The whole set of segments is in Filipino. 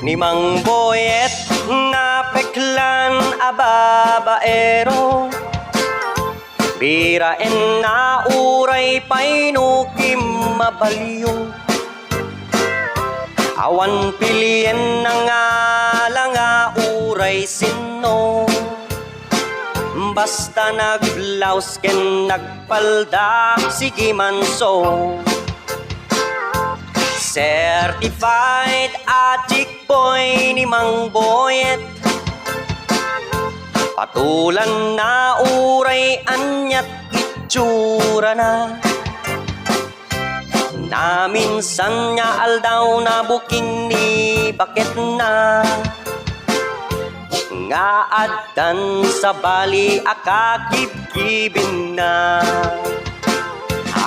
ni Mang Boyet nga peklan a babaero. Biraen na uray painukim mabaliw. Awan pilien na nga nga uray sino. Basta naglaos ken nagpalda sige man so. Certified addict boy ni Mang Boyet. Patulan na uray anyat itsura na. Na minsan niya aldaw na buking ni bakit na. Nga adan sa bali akakibkibin na.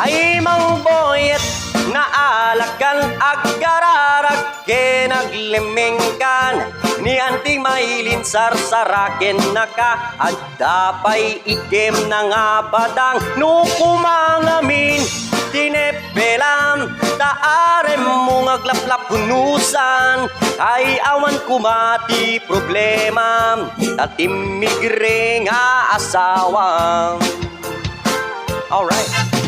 Ay Mang Boyet nga alakan agararag ke naglemengkan ni Auntie Maylin sarsaraken naka at dapay ikem na nga badang no kumangamin tinepelam taarem mo nga glaplap hunusan ay awan kumati problema tatimigre nga asawang. Alright.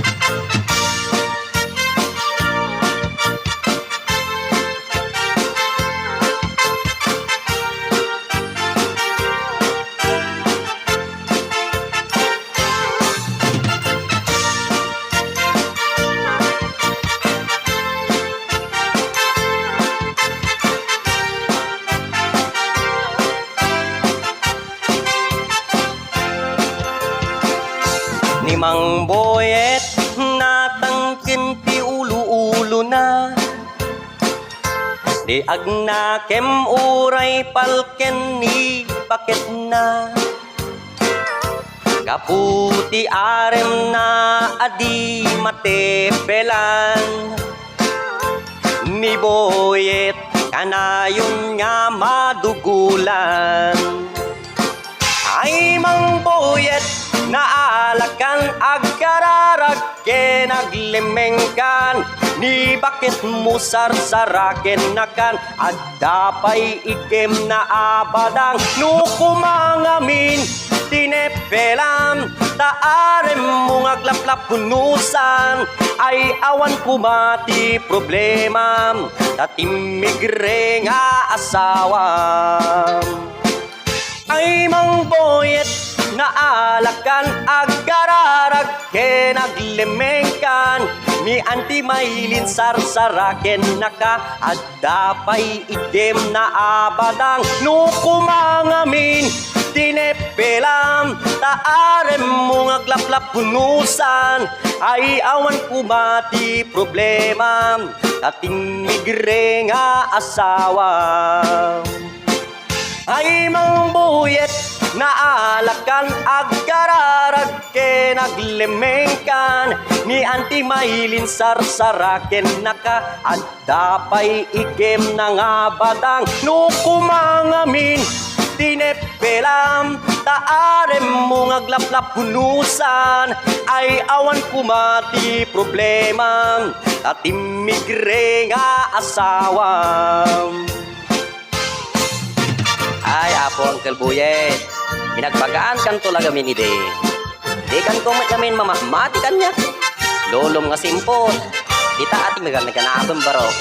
Ni Mang Boyet natangkin ti ulo-ulo na. Di agna kem uray palken ni bakit na. Kaputi arem na adi matepelan. Ni Boyet kanayon nga madugulan. Ay Mang Boyet naalakan agararag ke naglemengkan ni bakit mo sarsaraken nakan at dapay ikem na abadang no kumangamin tinepelam taarem mo nga glaplap hunusan ay awan kumati problema tatimigre nga asawa. Ay Mang Boyet naalakan agararag ke naglemengkan ni Auntie Maylin sarsaraken naka at dapay idem na abadang no kumangamin tinepelam taarem mo nga glaplap hunusan ay awan kumati problema tatimigre nga asawa. Ay Mang Boyet naalakan agararag ke naglemengkan ni Auntie Maylin sarsaraken naka at dapay ikem na nga badang no kumangamin tinepelam taarem mo nga glaplap hunusan ay awan kumati problema tatimigre nga asawa. Ay apo Uncle Boyet, pinagbagaan kan to lagamin ide. Di kan ko matyamin mamamati kan niya. Lolom nga simpot. Kita ating naganabang barok.